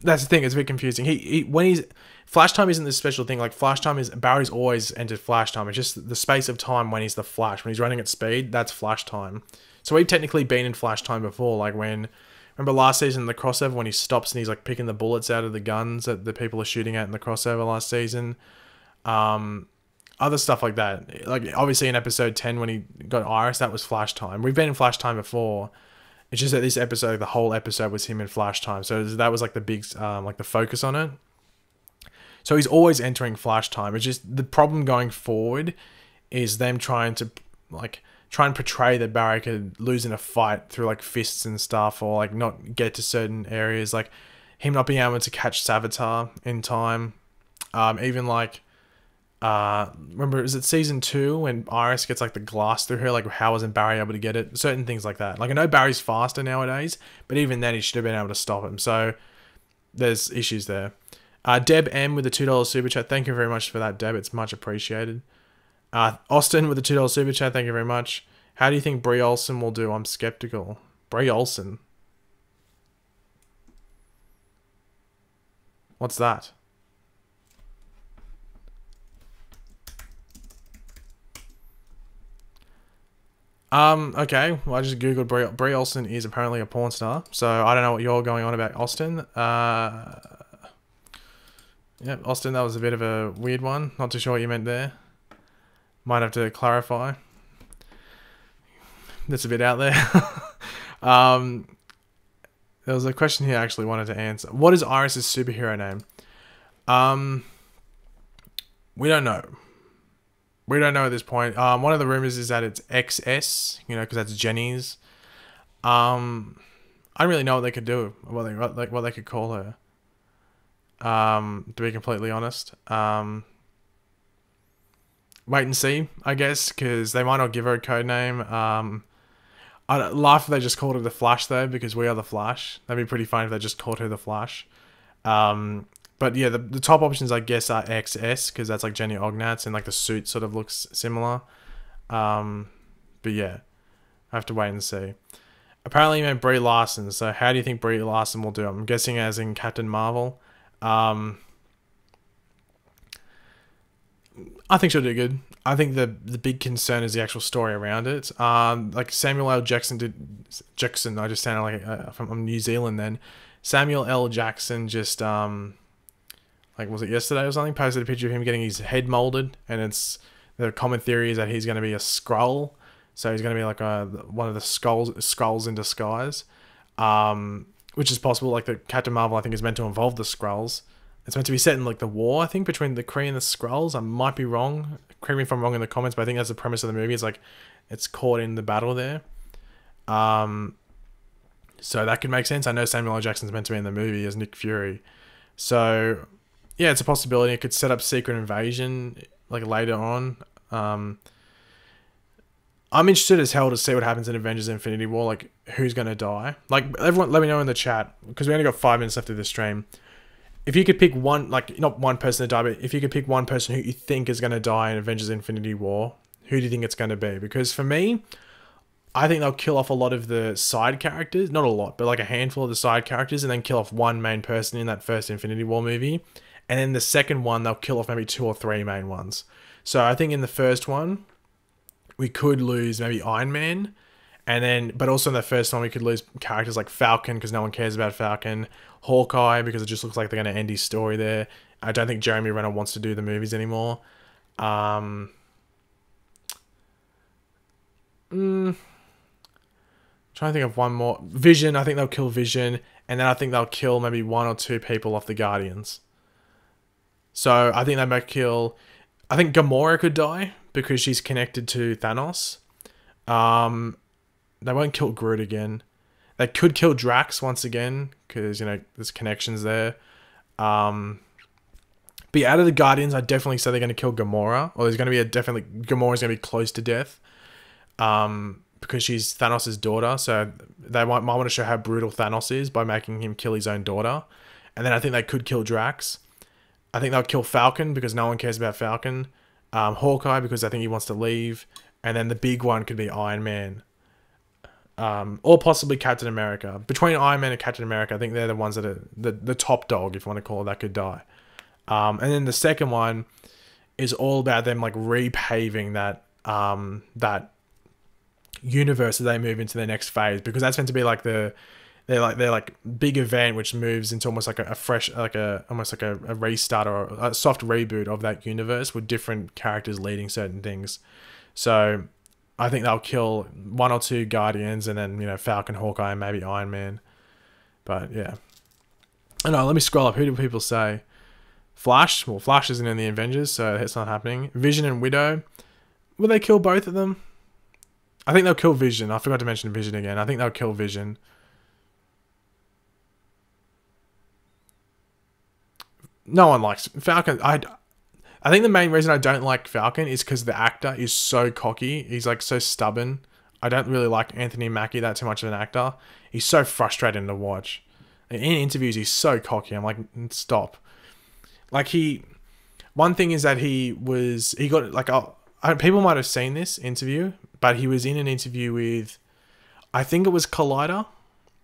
that's the thing. It's a bit confusing. When he's flash time isn't this special thing. Like flash time is Barry's always entered flash time. It's just the space of time when he's the Flash. When he's running at speed, that's flash time. So we've technically been in flash time before. Like remember last season the crossover when he stops and he's like picking the bullets out of the guns that the people are shooting at in the crossover last season. Other stuff like that. Like obviously in episode 10 when he got Iris, that was flash time. We've been in flash time before. It's just that this episode, the whole episode was him in flash time. So that was like the big, like the focus on it. So he's always entering flash time. It's just the problem going forward is them trying to try and portray that Barry could lose in a fight through like fists and stuff, or like not get to certain areas, like him not being able to catch Savitar in time. Even like, remember, is it season 2 when Iris gets like the glass through her? Like how wasn't Barry able to get it? Certain things like that. Like I know Barry's faster nowadays, but even then he should have been able to stop him. So there's issues there. Deb M with the $2 super chat. Thank you very much for that, Deb. It's much appreciated. Austin with the $2 super chat. Thank you very much. How do you think Brie Olsen will do? I'm skeptical. Brie Olsen? What's that? Okay. Well, I just googled Brie Olsen is apparently a porn star. So I don't know what you're going on about, Austin. Yeah, Austin, that was a bit of a weird one. Not too sure what you meant there. Might have to clarify. That's a bit out there. There was a question here I actually wanted to answer. What is Iris's superhero name? We don't know. We don't know at this point. One of the rumors is that it's XS, because that's Jenny's. I don't really know what they could do, what they could call her. To be completely honest. Wait and see, I guess, because they might not give her a code name. I'd laugh if they just called her the Flash though, because we are the Flash. That'd be pretty funny if they just called her the Flash. But yeah, the top options I guess are XS, because that's like Jenny Ognatz, and like the suit sort of looks similar. But yeah, I have to wait and see. Apparently you meant Brie Larson, so how do you think Brie Larson will do? I'm guessing as in Captain Marvel. I think she'll do good. I think the big concern is the actual story around it. Like Samuel L. Jackson I just sounded like from New Zealand then. Samuel L. Jackson just like was it yesterday or something? Posted a picture of him getting his head molded, and it's the common theory is that he's going to be a Skrull, so he's going to be like one of the Skrulls in disguise, which is possible. Like the Captain Marvel, I think, is meant to involve the Skrulls. It's meant to be set in like the war, I think, between the Kree and the Skrulls. I might be wrong. Correct me if I'm wrong in the comments, but I think that's the premise of the movie. It's like it's caught in the battle there. So that could make sense. I know Samuel L. Jackson's meant to be in the movie as Nick Fury. So yeah, it's a possibility. It could set up Secret Invasion like later on. I'm interested as hell to see what happens in Avengers Infinity War. Like who's going to die? Like everyone, let me know in the chat, because we only got 5 minutes left of this stream. If you could pick one, like not one person to die, but if you could pick one person who you think is going to die in Avengers Infinity War, who do you think it's going to be? Because for me, I think they'll kill off a lot of the side characters. Not a lot, but like a handful of the side characters, and then kill off one main person in that first Infinity War movie. And then the second one, they'll kill off maybe 2 or 3 main ones. So I think in the first one, we could lose maybe Iron Man. And then, but also in the first one, we could lose characters like Falcon, because no one cares about Falcon. Hawkeye, because it just looks like they're going to end his story there. I don't think Jeremy Renner wants to do the movies anymore. Trying to think of one more. Vision, I think they'll kill Vision. And then I think they'll kill maybe 1 or 2 people off the Guardians. So I think they might kill... I think Gamora could die, because she's connected to Thanos. They won't kill Groot again. They could kill Drax once again because, you know, there's connections there. But out of the Guardians, I definitely say they're going to kill Gamora, or there's going to be Gamora's going to be close to death, because she's Thanos' daughter. So they might want to show how brutal Thanos is by making him kill his own daughter. And then I think they could kill Drax. I think they'll kill Falcon because no one cares about Falcon. Hawkeye because I think he wants to leave, and then the big one could be Iron Man. Or possibly Captain America. Between Iron Man and Captain America, I think they're the ones that are the top dog, if you want to call it, that could die. And then the second one is all about them like repaving that that universe as they move into the next phase, because that's meant to be like their big event, which moves into almost like a fresh, almost like a restart or a soft reboot of that universe with different characters leading certain things. So I think they'll kill one or two Guardians, and then, you know, Falcon, Hawkeye, and maybe Iron Man. But yeah, I know. Let me scroll up. Who do people say? Flash. Well, Flash isn't in the Avengers, so it's not happening. Vision and Widow. Will they kill both of them? I think they'll kill Vision. I forgot to mention Vision again. I think they'll kill Vision. No one likes Falcon. I think the main reason I don't like Falcon is because the actor is so cocky. He's like so stubborn. I don't really like Anthony Mackie that too much of an actor. He's so frustrating to watch. In interviews, he's so cocky. I'm like, stop. Like one thing is that he got like, people might have seen this interview, but he was in an interview with, I think it was Collider.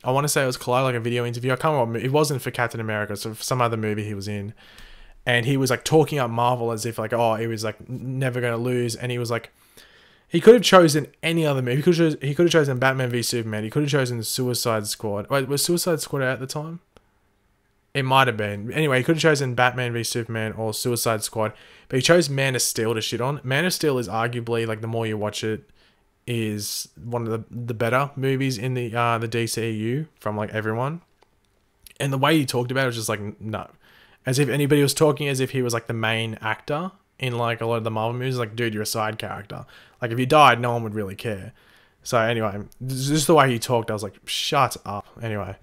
I want to say it was Collider, like a video interview. I can't remember. It wasn't for Captain America, so for some other movie he was in. And he was like talking up Marvel as if like, oh, he was like never going to lose. And he was like, he could have chosen any other movie. He could have chosen Batman v Superman. He could have chosen Suicide Squad. Wait, was Suicide Squad out at the time? It might have been. Anyway, he could have chosen Batman v Superman or Suicide Squad. But he chose Man of Steel to shit on. Man of Steel is arguably, like, the more you watch it, is one of the better movies in the DCEU from like everyone. And the way he talked about it was just like, no. As if anybody was talking as if he was like the main actor in like a lot of the Marvel movies. Like, dude, you're a side character. Like, if you died, no one would really care. So anyway, just the way he talked, I was like, shut up. Anyway,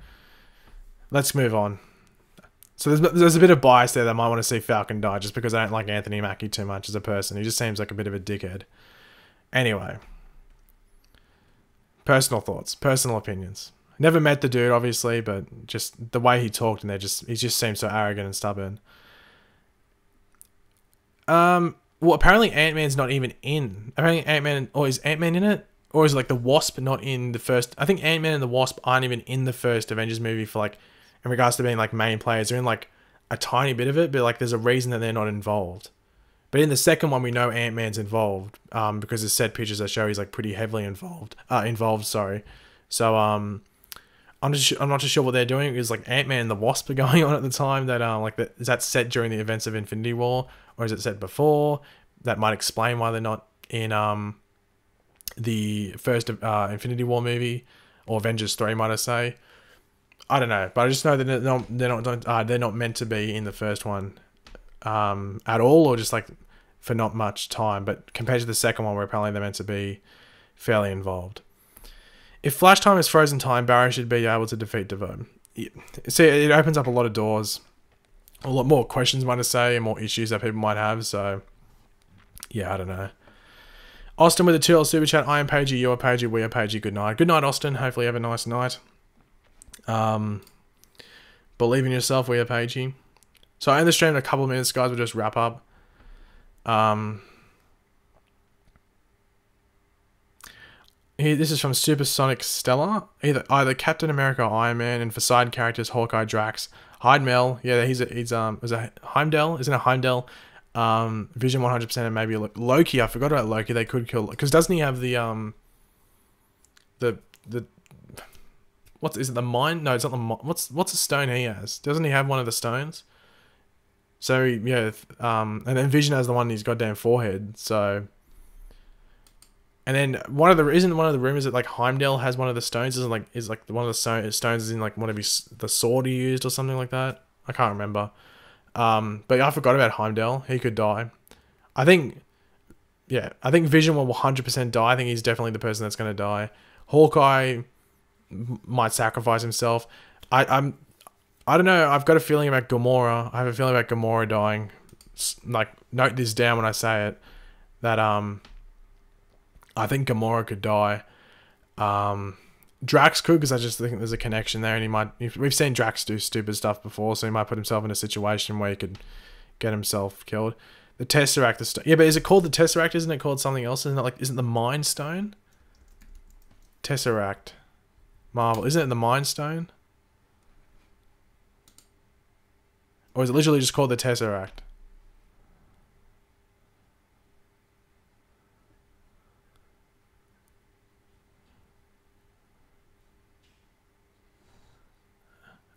let's move on. So there's a bit of bias there that I might want to see Falcon die just because I don't like Anthony Mackie too much as a person. He just seems like a bit of a dickhead. Anyway, personal thoughts, personal opinions. Never met the dude, obviously, but just the way he talked, and he just seems so arrogant and stubborn. Well, apparently Ant-Man's not even in. Apparently Ant-Man, or is Ant-Man in it? Or is it like the Wasp not in the first? I think Ant-Man and the Wasp aren't even in the first Avengers movie for like, in regards to being like main players. They're in like a tiny bit of it, but like there's a reason that they're not involved. But in the second one, we know Ant-Man's involved, because there's set pictures that show he's like pretty heavily involved. Sorry. So I'm not too sure what they're doing. Is like Ant-Man and the Wasp are going on at the time. Is that set during the events of Infinity War, or is it set before? That might explain why they're not in the first Infinity War movie, or Avengers 3, might I say. I don't know, but I just know that they're not meant to be in the first one at all, or just like for not much time. But compared to the second one, where apparently they're meant to be fairly involved. If Flash time is frozen time, Barry should be able to defeat Devoe. See, it opens up a lot of doors, a lot more questions, might I say, and more issues that people might have. So, yeah, I don't know. Austin with a $2 super chat. I am Pagey, you are Pagey, we are Pagey. Good night. Good night, Austin. Hopefully you have a nice night. Believe in yourself, we are Pagey. So I end the stream in a couple of minutes, guys. We'll just wrap up. Here, this is from Supersonic Stella. Either Captain America or Iron Man, and for side characters, Hawkeye, Drax, Heimdall. Yeah, was a Heimdall? Isn't it Heimdall? Vision 100%, and maybe Loki. I forgot about Loki. They could kill, because doesn't he have the what is it? The mind? No, it's not the. What's the stone he has? Doesn't he have one of the stones? So yeah, and then Vision has the one in his goddamn forehead. So, and then one of the rumors that like Heimdall has one of the stones is one of the stones is in like one of the sword he used or something like that. I can't remember. But I forgot about Heimdall. He could die. I think Vision will 100% die. I think he's definitely the person that's going to die. Hawkeye might sacrifice himself. I don't know. I've got a feeling about Gamora. I have a feeling about Gamora dying. Like, note this down when I say it. That I think Gamora could die. Drax could, because I just think there's a connection there, and he might. We've seen Drax do stupid stuff before, so he might put himself in a situation where he could get himself killed. The Tesseract, yeah, but is it called the Tesseract? Isn't it called something else? Isn't it like? Isn't the Mind Stone? Tesseract, Marvel. Isn't it the Mind Stone? Or is it literally just called the Tesseract?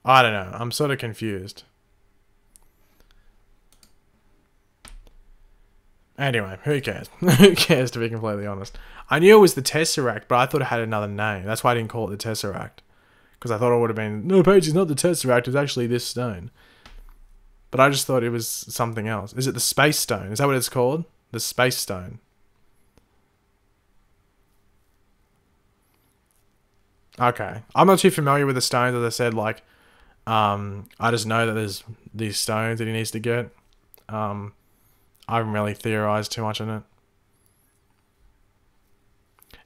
I don't know. I'm sort of confused. Anyway, who cares? Who cares, to be completely honest? I knew it was the Tesseract, but I thought it had another name. That's why I didn't call it the Tesseract. Because I thought it would have been, no, Paige, it's not the Tesseract, it's actually this stone. But I just thought it was something else. Is it the Space Stone? Is that what it's called? The Space Stone. Okay. I'm not too familiar with the stones, as I said, like, I just know that there's these stones that he needs to get. I haven't really theorized too much on it.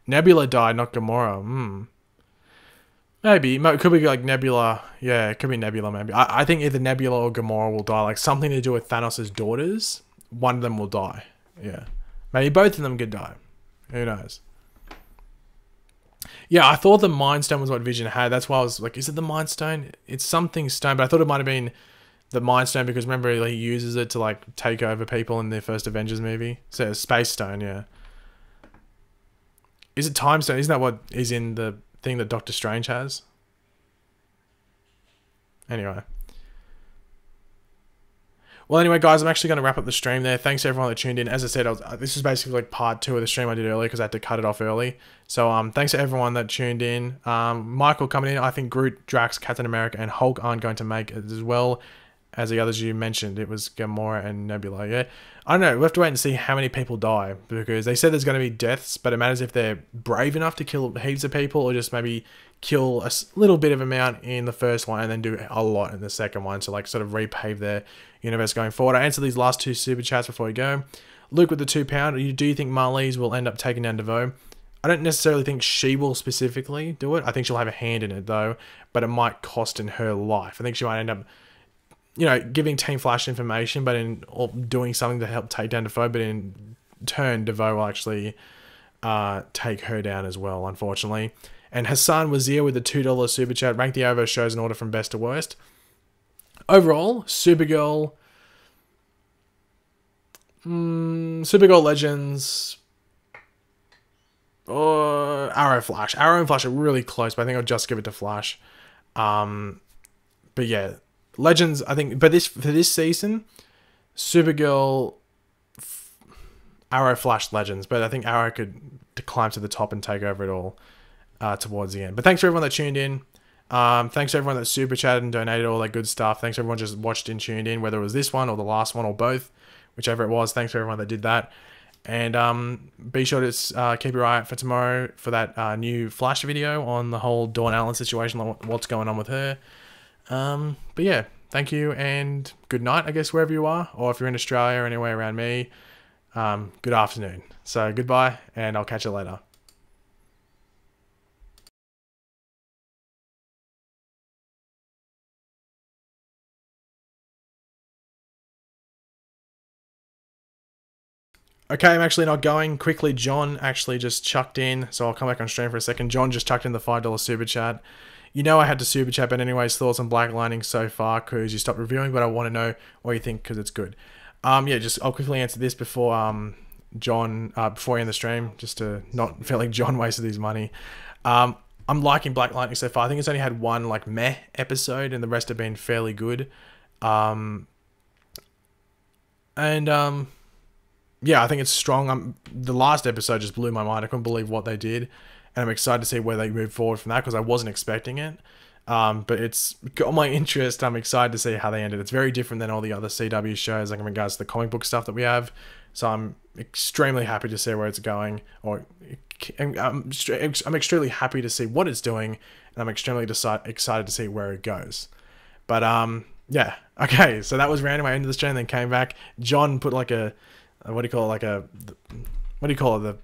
Nebula died, not Gamora. Maybe. It could be like Nebula. Yeah, it could be Nebula, maybe. I think either Nebula or Gamora will die. Like, something to do with Thanos' daughters. One of them will die. Yeah. Maybe both of them could die. Who knows? Yeah, I thought the Mind Stone was what Vision had. That's why I was like, is it the Mind Stone? It's something stone, but I thought it might have been the Mind Stone because remember he uses it to like take over people in the first Avengers movie. So Space Stone, yeah. Is it Time Stone? Isn't that what is in the thing that Doctor Strange has? Anyway. Well, anyway, guys, I'm actually going to wrap up the stream there. Thanks to everyone that tuned in. As I said, this is basically like part 2 of the stream I did earlier because I had to cut it off early. So thanks to everyone that tuned in. Michael coming in. I think Groot, Drax, Captain America, and Hulk aren't going to make it, as well as the others you mentioned. It was Gamora and Nebula, yeah? I don't know. We'll have to wait and see how many people die because they said there's going to be deaths, but it matters if they're brave enough to kill heaps of people or just maybe kill a little bit of amount in the first one and then do a lot in the second one to like sort of repave their universe going forward. I answered these last 2 super chats before we go. Luke with the £2. Do you think Mallus will end up taking down DeVoe? I don't necessarily think she will specifically do it. I think she'll have a hand in it though, but it might cost in her life. I think she might end up, you know, giving Team Flash information, but or doing something to help take down DeVoe, but in turn, DeVoe will actually take her down as well, unfortunately. And Hassan Wazir with the $2 super chat. Rank the OVO shows in order from best to worst. Overall, Supergirl, Supergirl Legends, or Arrow Flash. Arrow and Flash are really close, but I think I'll just give it to Flash. But yeah, Legends, I think, but for this season, Supergirl, Arrow, Flash, Legends. But I think Arrow could climb to the top and take over it all towards the end. But thanks for everyone that tuned in. Thanks to everyone that super chatted and donated all that good stuff. Thanks to everyone just watched and tuned in, whether it was this one or the last one or both, whichever it was. Thanks to everyone that did that. And be sure to keep your eye out for tomorrow for that new Flash video on the whole Dawn Allen situation, like what's going on with her. But yeah, thank you and good night, I guess, wherever you are, or if you're in Australia or anywhere around me, good afternoon. So goodbye, and I'll catch you later. Okay, I'm actually not going. Quickly, John actually just chucked in, so I'll come back on stream for a second. John just chucked in the $5 super chat. You know I had to super chat, but anyways, thoughts on Black Lightning so far, because you stopped reviewing, but I want to know what you think, because it's good. Yeah, I'll quickly answer this before John, before I end the stream, just to not feel like John wasted his money. I'm liking Black Lightning so far. I think it's only had one, like, meh episode, and the rest have been fairly good. Yeah, I think it's strong. The last episode just blew my mind. I couldn't believe what they did. And I'm excited to see where they move forward from that because I wasn't expecting it. But it's got my interest. I'm excited to see how they ended. It's very different than all the other CW shows, like in regards to the comic book stuff that we have. So I'm extremely happy to see where it's going, or I'm extremely happy to see what it's doing, and I'm extremely excited to see where it goes. But yeah, okay. So that was random. I ended the stream, then came back. John put like a what do you call it? Like a what do you call it?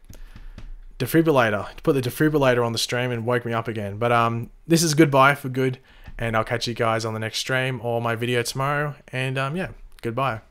The defibrillator. Put the defibrillator on the stream and woke me up again. But this is goodbye for good, and I'll catch you guys on the next stream or my video tomorrow. And yeah, goodbye.